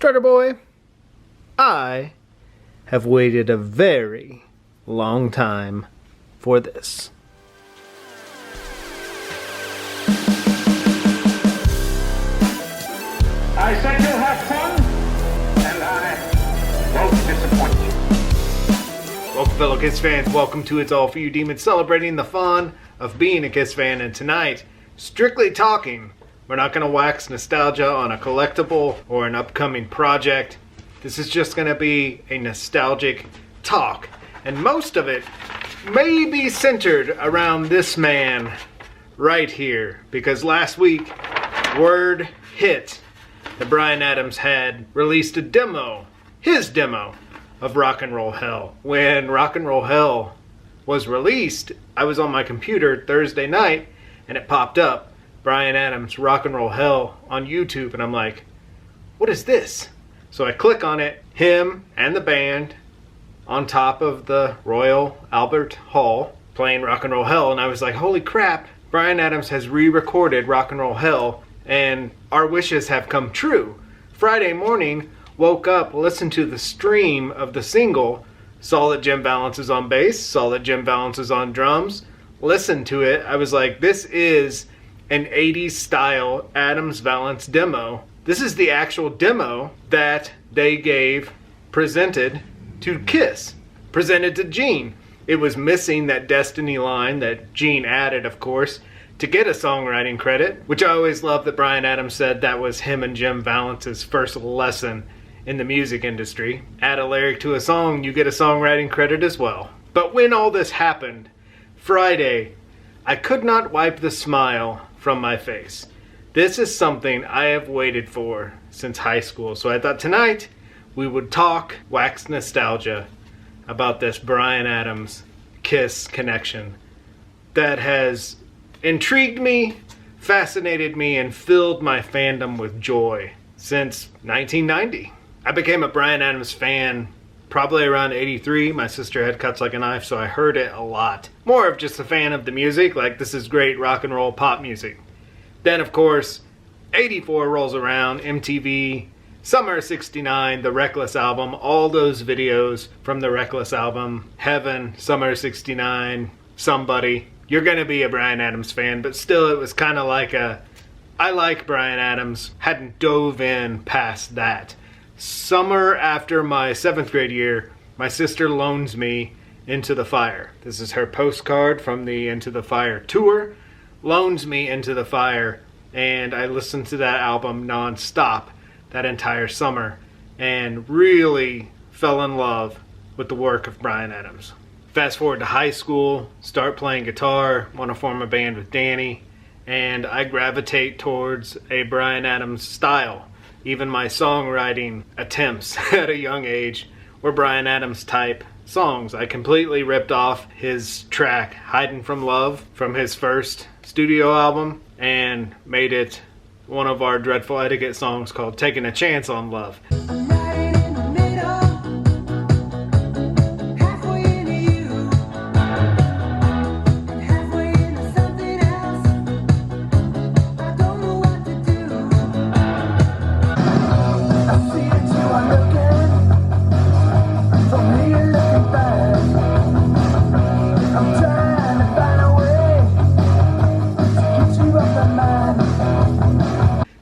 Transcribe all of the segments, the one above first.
Strutter boy, I have waited a very long time for this. I said you'll have fun, and I won't disappoint you. Welcome, fellow Kiss fans. Welcome to It's All For You Demons, celebrating the fun of being a Kiss fan. And tonight, strictly talking. We're not going to wax nostalgia on a collectible or an upcoming project. This is just going to be a nostalgic talk. And most of it may be centered around this man right here. Because last week, word hit that Bryan Adams had released a demo, his demo, of Rock and Roll Hell. When Rock and Roll Hell was released, I was on my computer Thursday night and it popped up, Bryan Adams Rock and Roll Hell on YouTube, and I'm like, what is this? So I click on it, him and the band on top of the Royal Albert Hall playing Rock and Roll Hell, and I was like, holy crap, Bryan Adams has re-recorded Rock and Roll Hell and our wishes have come true. Friday morning, woke up, listened to the stream of the single, saw that Jim Vallance is on bass, saw that Jim Vallance is on drums, listened to it, I was like, this is an 80s style Adams Vallance demo. This is the actual demo that they presented to Kiss, presented to Gene. It was missing that Destiny line that Gene added, of course, to get a songwriting credit, which I always loved that Bryan Adams said that was him and Jim Vallance's first lesson in the music industry. Add a lyric to a song, you get a songwriting credit as well. But when all this happened, Friday, I could not wipe the smile from my face. This is something I have waited for since high school. So I thought tonight we would talk, wax nostalgia, about this Bryan Adams Kiss connection that has intrigued me, fascinated me, and filled my fandom with joy since 1990. I became a Bryan Adams fan probably around 83. My sister had Cuts Like a Knife, so I heard it a lot. More of just a fan of the music, like this is great rock and roll pop music. Then of course, 84 rolls around, MTV, Summer 69, the Reckless album, all those videos from the Reckless album, Heaven, Summer 69, Somebody. You're gonna be a Bryan Adams fan, but still it was kind of like I like Bryan Adams, hadn't dove in past that. Summer after my 7th grade year, my sister loans me Into the Fire. This is her postcard from the Into the Fire tour. Loans me Into the Fire, and I listened to that album non-stop that entire summer and really fell in love with the work of Bryan Adams. Fast forward to high school, start playing guitar, want to form a band with Danny, and I gravitate towards a Bryan Adams style. Even my songwriting attempts at a young age were Bryan Adams type songs. I completely ripped off his track Hiding From Love from his first studio album and made it one of our Dreadful Etiquette songs called Taking a Chance on Love.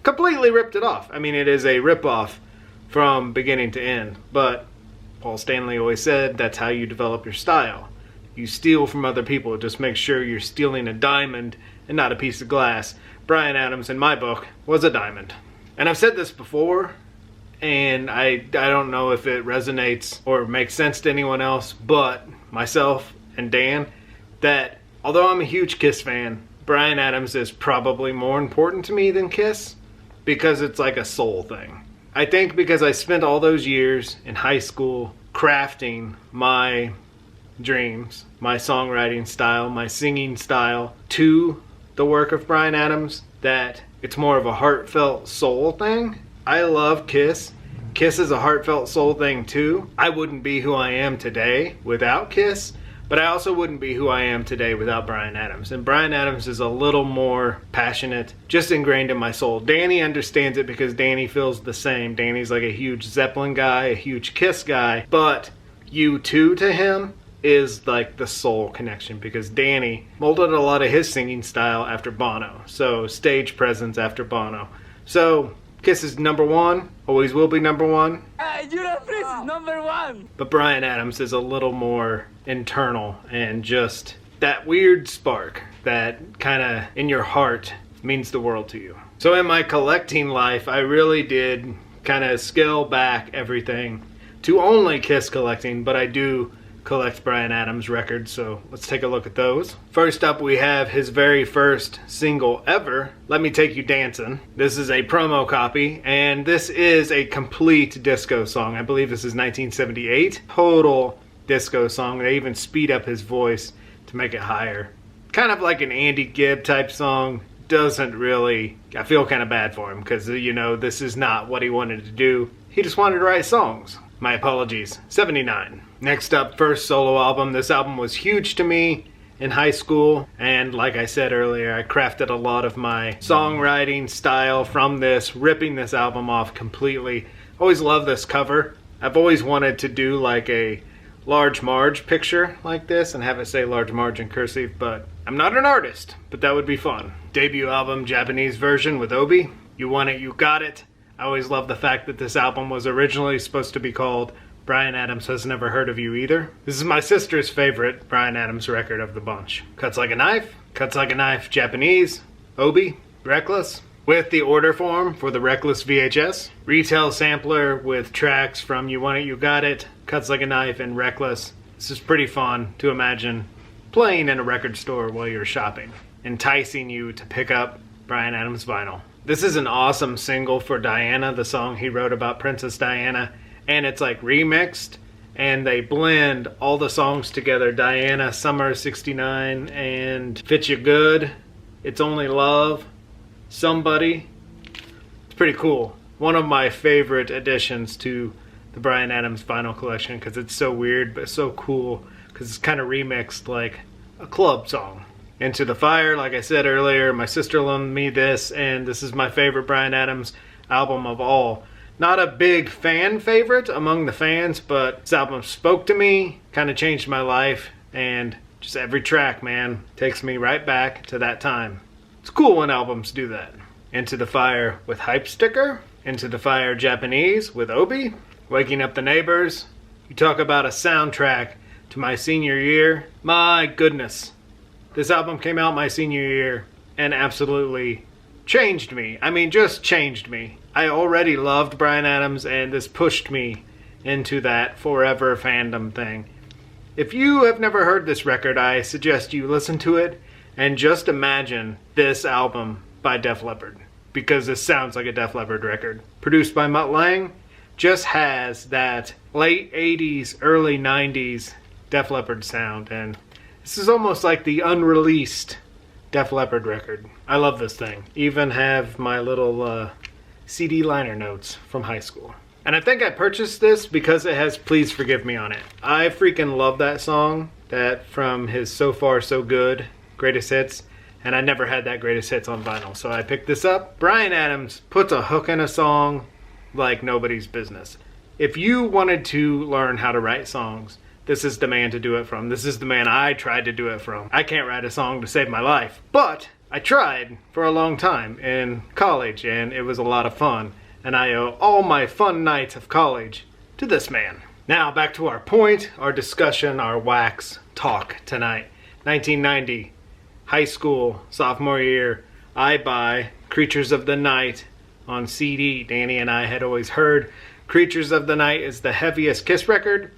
Completely ripped it off. I mean, it is a rip-off from beginning to end, but Paul Stanley always said that's how you develop your style. You steal from other people, just make sure you're stealing a diamond and not a piece of glass. Bryan Adams, in my book, was a diamond. And I've said this before, and I don't know if it resonates or makes sense to anyone else, but myself and Dan, that although I'm a huge Kiss fan, Bryan Adams is probably more important to me than Kiss, because it's like a soul thing. I think because I spent all those years in high school crafting my dreams, my songwriting style, my singing style to the work of Bryan Adams, that it's more of a heartfelt soul thing. I love Kiss. Kiss is a heartfelt soul thing too. I wouldn't be who I am today without Kiss, But I also wouldn't be who I am today without Bryan Adams. And Bryan Adams is a little more passionate, just ingrained in my soul. Danny understands it because Danny feels the same. Danny's like a huge Zeppelin guy, a huge Kiss guy. But U2 to him is like the soul connection, because Danny molded a lot of his singing style after Bono. So stage presence after Bono. So Kiss is number one, always will be number one. Judas Priest is number one. But Bryan Adams is a little more internal and just that weird spark that kind of in your heart means the world to you. So in my collecting life, I really did kind of scale back everything to only Kiss collecting, but I do collect Bryan Adams records, so let's take a look at those. First up, we have his very first single ever, Let Me Take You Dancin'. This is a promo copy, and this is a complete disco song. I believe this is 1978. Total disco song. They even speed up his voice to make it higher. Kind of like an Andy Gibb type song. Doesn't really, I feel kind of bad for him because, you know, this is not what he wanted to do. He just wanted to write songs. My apologies. 79. Next up, first solo album. This album was huge to me in high school, and like I said earlier, I crafted a lot of my songwriting style from this, ripping this album off completely. Always loved this cover. I've always wanted to do like a Large Marge picture like this and have it say Large Marge in cursive, but I'm not an artist, but that would be fun. Debut album, Japanese version with Obi. You Want It, You Got It. I always love the fact that this album was originally supposed to be called Bryan Adams Has Never Heard of You Either. This is my sister's favorite Bryan Adams record of the bunch. Cuts Like a Knife, Cuts Like a Knife Japanese, Obi, Reckless, with the order form for the Reckless VHS, retail sampler with tracks from You Want It, You Got It, Cuts Like a Knife, and Reckless. This is pretty fun to imagine playing in a record store while you're shopping, enticing you to pick up Bryan Adams vinyl. This is an awesome single for Diana, the song he wrote about Princess Diana. And it's like remixed, and they blend all the songs together. Diana, Summer 69, and Fit You Good, It's Only Love, Somebody. It's pretty cool. One of my favorite additions to the Bryan Adams vinyl collection because it's so weird but so cool because it's kind of remixed like a club song. Into the Fire, like I said earlier, my sister loaned me this, and this is my favorite Bryan Adams album of all. Not a big fan favorite among the fans, but this album spoke to me, kind of changed my life, and just every track, man, takes me right back to that time. It's cool when albums do that. Into the Fire with Hype Sticker, Into the Fire Japanese with Obi, Waking Up the Neighbors. You talk about a soundtrack to my senior year. My goodness. This album came out my senior year and absolutely changed me. I mean, just changed me. I already loved Bryan Adams, and this pushed me into that forever fandom thing. If you have never heard this record, I suggest you listen to it and just imagine this album by Def Leppard, because this sounds like a Def Leppard record. Produced by Mutt Lange, just has that late 80s, early 90s Def Leppard sound, and this is almost like the unreleased Def Leppard record. I love this thing. Even have my little CD liner notes from high school. And I think I purchased this because it has Please Forgive Me on it. I freaking love that song, that from his So Far So Good Greatest Hits, and I never had that Greatest Hits on vinyl, so I picked this up. Bryan Adams puts a hook in a song like nobody's business. If you wanted to learn how to write songs, this is the man to do it from. This is the man I tried to do it from. I can't write a song to save my life, but I tried for a long time in college, and it was a lot of fun. And I owe all my fun nights of college to this man. Now, back to our point, our discussion, our wax talk tonight. 1990, high school, sophomore year, I buy Creatures of the Night on CD. Danny and I had always heard Creatures of the Night is the heaviest Kiss record.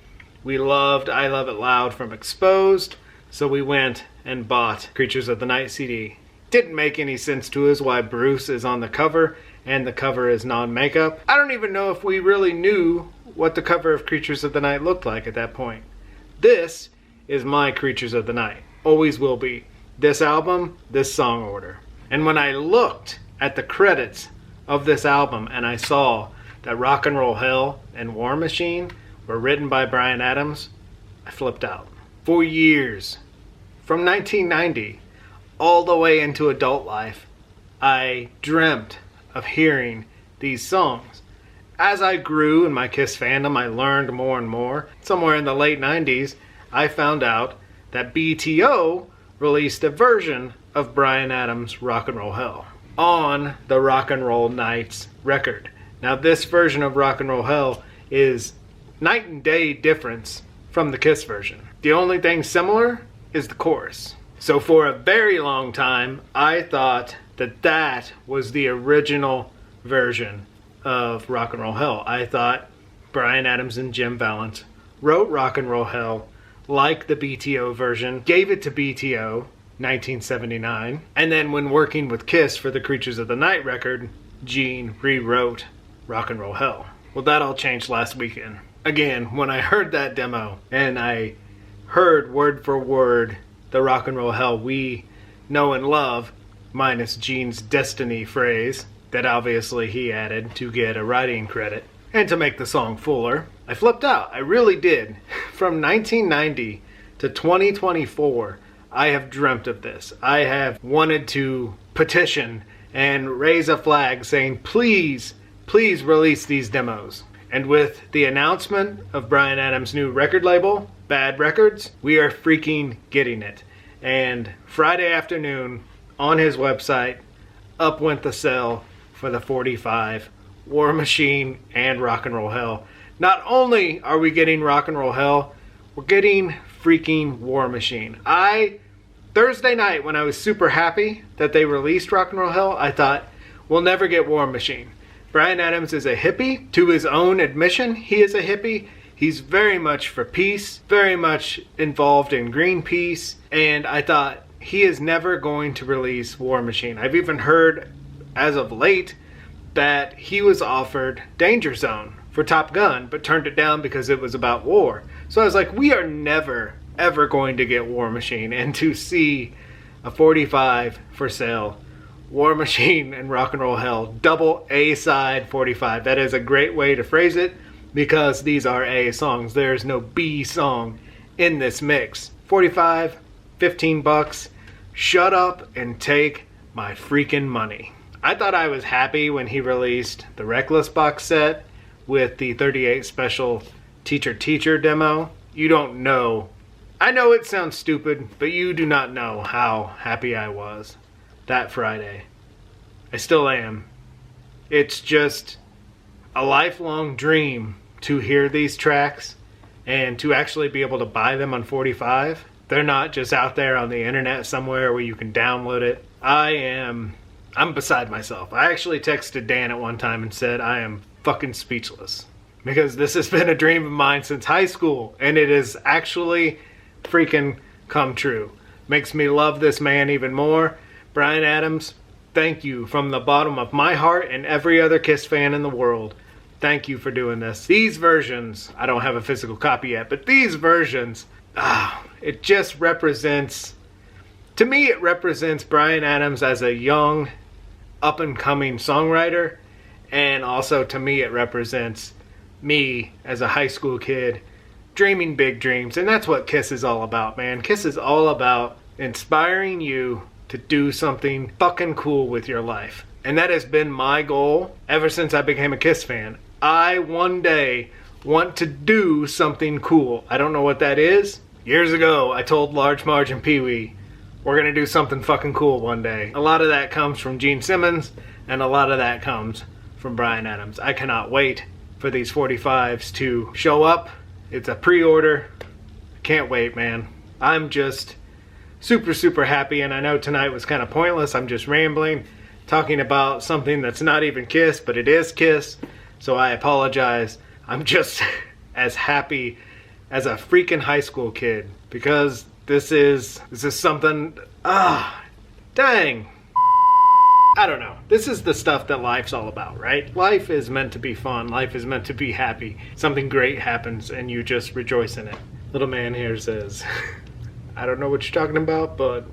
We loved I Love It Loud from Exposed, so we went and bought Creatures of the Night CD. Didn't make any sense to us why Bruce is on the cover and the cover is non-makeup. I don't even know if we really knew what the cover of Creatures of the Night looked like at that point. This is my Creatures of the Night. Always will be. This album, this song order. And when I looked at the credits of this album and I saw that Rock and Roll Hell and War Machine were written by Bryan Adams, I flipped out. For years, from 1990 all the way into adult life, I dreamt of hearing these songs. As I grew in my Kiss fandom, I learned more and more. Somewhere in the late 90s, I found out that BTO released a version of Bryan Adams' Rock and Roll Hell on the Rock and Roll Nights record. Now, this version of Rock and Roll Hell is night and day difference from the Kiss version. The only thing similar is the chorus. So for a very long time, I thought that that was the original version of Rock and Roll Hell. I thought Bryan Adams and Jim Vallance wrote Rock and Roll Hell like the BTO version, gave it to BTO, 1979, and then when working with Kiss for the Creatures of the Night record, Gene rewrote Rock and Roll Hell. Well, that all changed last weekend. Again, when I heard that demo and I heard word for word the Rock and Roll Hell we know and love, minus Gene's Destiny phrase that obviously he added to get a writing credit and to make the song fuller, I flipped out. I really did. From 1990 to 2024, I have dreamt of this. I have wanted to petition and raise a flag saying, please, please release these demos. And with the announcement of Bryan Adams' new record label, Bad Records, we are freaking getting it. And Friday afternoon, on his website, up went the sale for the 45, War Machine and Rock and Roll Hell. Not only are we getting Rock and Roll Hell, we're getting freaking War Machine. Thursday night, when I was super happy that they released Rock and Roll Hell, I thought, we'll never get War Machine. Bryan Adams is a hippie. To his own admission, he is a hippie. He's very much for peace, very much involved in Greenpeace, and I thought, he is never going to release War Machine. I've even heard, as of late, that he was offered Danger Zone for Top Gun, but turned it down because it was about war. So I was like, we are never, ever going to get War Machine. And to see a 45 for sale, War Machine and Rock and Roll Hell, double A-side 45. That is a great way to phrase it, because these are A songs. There's no B song in this mix. 45, 15 bucks. Shut up and take my freaking money. I thought I was happy when he released the Reckless box set with the 38 special Teacher demo. You don't know. I know it sounds stupid, but you do not know how happy I was that Friday. I still am. It's just a lifelong dream to hear these tracks and to actually be able to buy them on 45. They're not just out there on the internet somewhere where you can download it. I'm beside myself. I actually texted Dan at one time and said I am fucking speechless, because this has been a dream of mine since high school, and it has actually freaking come true. Makes me love this man even more. Bryan Adams, thank you from the bottom of my heart and every other Kiss fan in the world. Thank you for doing this. These versions, I don't have a physical copy yet, but these versions, it just represents, to me it represents Bryan Adams as a young, up-and-coming songwriter, and also to me it represents me as a high school kid dreaming big dreams. And that's what Kiss is all about, man. Kiss is all about inspiring you to do something fucking cool with your life. And that has been my goal ever since I became a Kiss fan. I one day want to do something cool. I don't know what that is. Years ago, I told Large, Marge, and Pee-wee, we're going to do something fucking cool one day. A lot of that comes from Gene Simmons, and a lot of that comes from Bryan Adams. I cannot wait for these 45s to show up. It's a pre-order. Can't wait, man. I'm just super, super happy, and I know tonight was kind of pointless. I'm just rambling, talking about something that's not even Kiss, but it is Kiss, so I apologize. I'm just as happy as a freaking high school kid, because this is something, dang. I don't know. This is the stuff that life's all about, right? Life is meant to be fun. Life is meant to be happy. Something great happens and you just rejoice in it. Little man here says, I don't know what you're talking about, but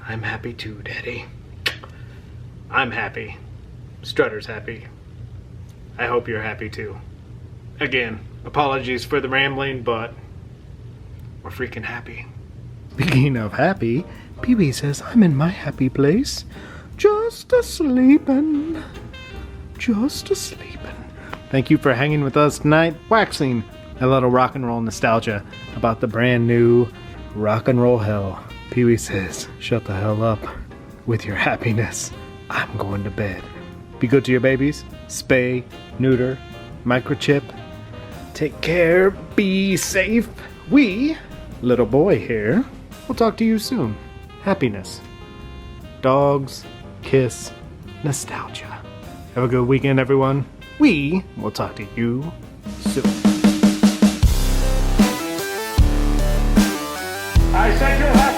I'm happy too, Daddy. I'm happy. Strutter's happy. I hope you're happy too. Again, apologies for the rambling, but we're freaking happy. Speaking of happy, Pee-wee says, I'm in my happy place. Just a-sleepin'. Just a-sleepin'. Thank you for hanging with us tonight, waxing a little rock and roll nostalgia about the brand new rock and roll hell. Pee-wee says, shut the hell up with your happiness. I'm going to bed. Be good to your babies. Spay, neuter, microchip. Take care. Be safe. We, little boy here, will talk to you soon. Happiness. Dogs. Kiss. Nostalgia. Have a good weekend, everyone. We will talk to you soon. I said you'll have